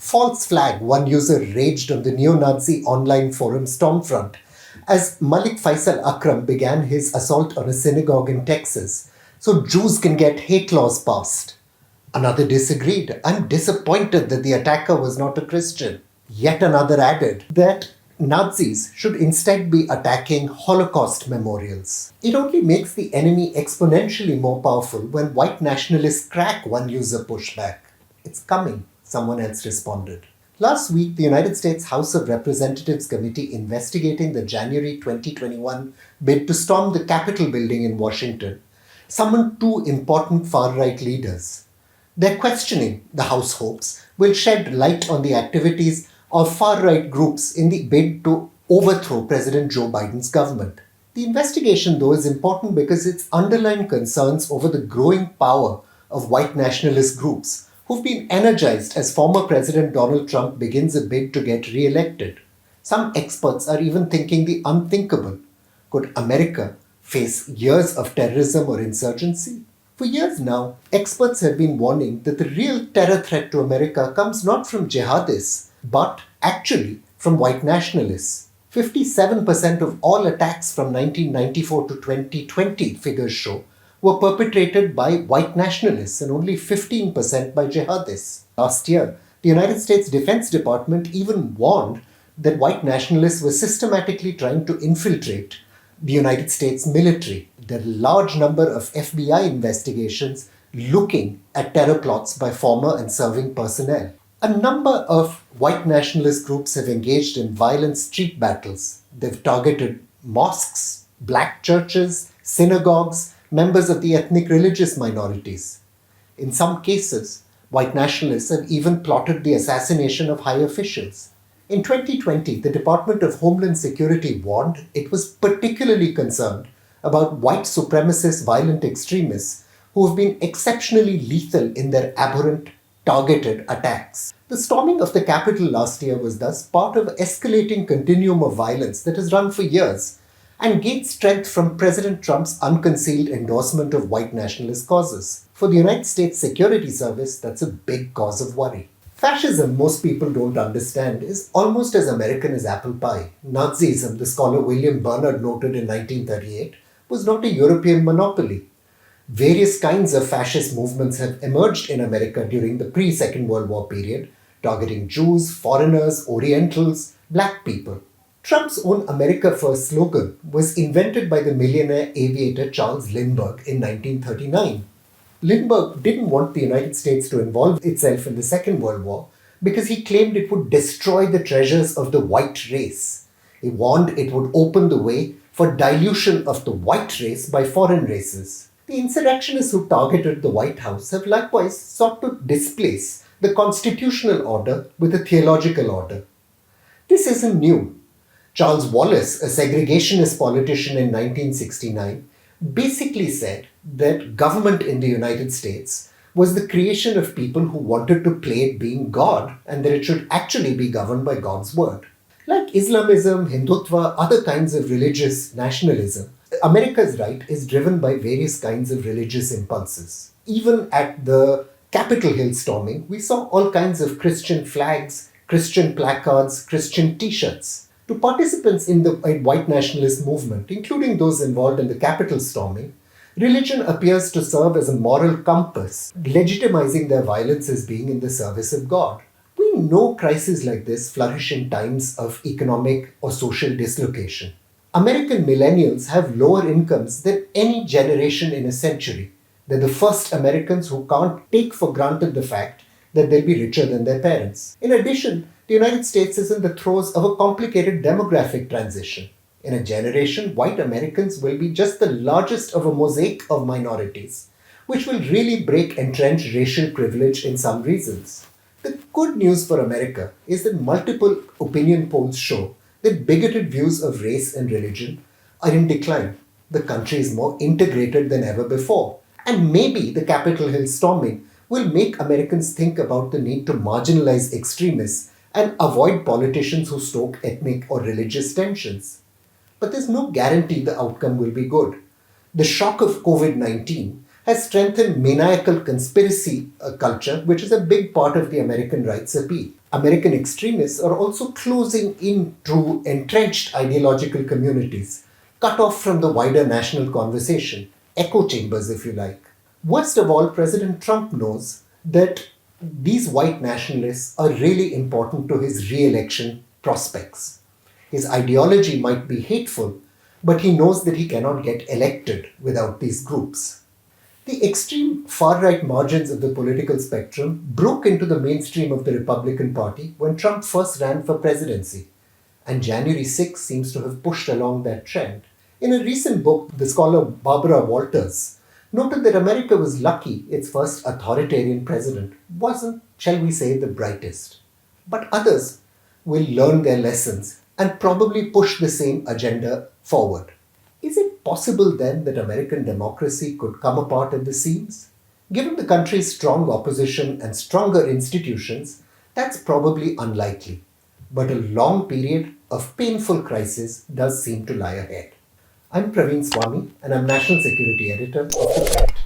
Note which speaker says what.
Speaker 1: False flag, one user raged on the neo-Nazi online forum Stormfront as Malik Faisal Akram began his assault on a synagogue in Texas, so Jews can get hate laws passed. Another disagreed. I'm disappointed that the attacker was not a Christian. Yet another added that Nazis should instead be attacking Holocaust memorials. It only makes the enemy exponentially more powerful when white nationalists crack, one user pushback. It's coming, someone else responded. Last week, the United States House of Representatives Committee investigating the January 2021 bid to storm the Capitol building in Washington summoned two important far-right leaders. Their questioning, the House hopes, will shed light on the activities of far-right groups in the bid to overthrow President Joe Biden's government. The investigation, though, is important because its underlying concerns over the growing power of white nationalist groups who've been energized as former President Donald Trump begins a bid to get re-elected. Some experts are even thinking the unthinkable. Could America face years of terrorism or insurgency? For years now, experts have been warning that the real terror threat to America comes not from jihadists, but actually from white nationalists. 57% of all attacks from 1994 to 2020, figures show, were perpetrated by white nationalists and only 15% by jihadists. Last year, the United States Defense Department even warned that white nationalists were systematically trying to infiltrate the United States military. There are a large number of FBI investigations looking at terror plots by former and serving personnel. A number of white nationalist groups have engaged in violent street battles. They've targeted mosques, black churches, synagogues, members of the ethnic religious minorities. In some cases, white nationalists have even plotted the assassination of high officials. In 2020, the Department of Homeland Security warned it was particularly concerned about white supremacist violent extremists who have been exceptionally lethal in their abhorrent, targeted attacks. The storming of the Capitol last year was thus part of an escalating continuum of violence that has run for years and gained strength from President Trump's unconcealed endorsement of white nationalist causes. For the United States Security Service, that's a big cause of worry. Fascism, most people don't understand, is almost as American as apple pie. Nazism, the scholar William Bernard noted in 1938, was not a European monopoly. Various kinds of fascist movements have emerged in America during the pre-Second World War period, targeting Jews, foreigners, Orientals, black people. Trump's own America First slogan was invented by the millionaire aviator Charles Lindbergh in 1939. Lindbergh didn't want the United States to involve itself in the Second World War because he claimed it would destroy the treasures of the white race. He warned it would open the way for dilution of the white race by foreign races. The insurrectionists who targeted the White House have likewise sought to displace the constitutional order with a theological order. This isn't new. Charles Wallace, a segregationist politician in 1969, basically said that government in the United States was the creation of people who wanted to play it being God and that it should actually be governed by God's word. Like Islamism, Hindutva, other kinds of religious nationalism, America's right is driven by various kinds of religious impulses. Even at the Capitol Hill storming, we saw all kinds of Christian flags, Christian placards, Christian t-shirts. To participants in the white nationalist movement, including those involved in the Capitol storming, religion appears to serve as a moral compass, legitimizing their violence as being in the service of God. We know crises like this flourish in times of economic or social dislocation. American millennials have lower incomes than any generation in a century. They're the first Americans who can't take for granted the fact that they'll be richer than their parents. In addition, the United States is in the throes of a complicated demographic transition. In a generation, white Americans will be just the largest of a mosaic of minorities, which will really break entrenched racial privilege in some regions. The good news for America is that multiple opinion polls show that bigoted views of race and religion are in decline. The country is more integrated than ever before. And maybe the Capitol Hill storming will make Americans think about the need to marginalize extremists and avoid politicians who stoke ethnic or religious tensions. But there's no guarantee the outcome will be good. The shock of COVID-19 has has strengthened maniacal conspiracy culture, which is a big part of the American right's appeal. American extremists are also closing in to entrenched ideological communities, cut off from the wider national conversation, echo chambers, if you like. Worst of all, President Trump knows that these white nationalists are really important to his re election prospects. His ideology might be hateful, but he knows that he cannot get elected without these groups. The extreme far right margins of the political spectrum broke into the mainstream of the Republican Party when Trump first ran for presidency, and January 6 seems to have pushed along that trend. In a recent book, the scholar Barbara Walters noted that America was lucky its first authoritarian president wasn't, shall we say, the brightest. But others will learn their lessons and probably push the same agenda forward. Is it possible then that American democracy could come apart at the seams? Given the country's strong opposition and stronger institutions, that's probably unlikely. But a long period of painful crisis does seem to lie ahead. I'm Praveen Swami, and I'm National Security Editor of ThePrint.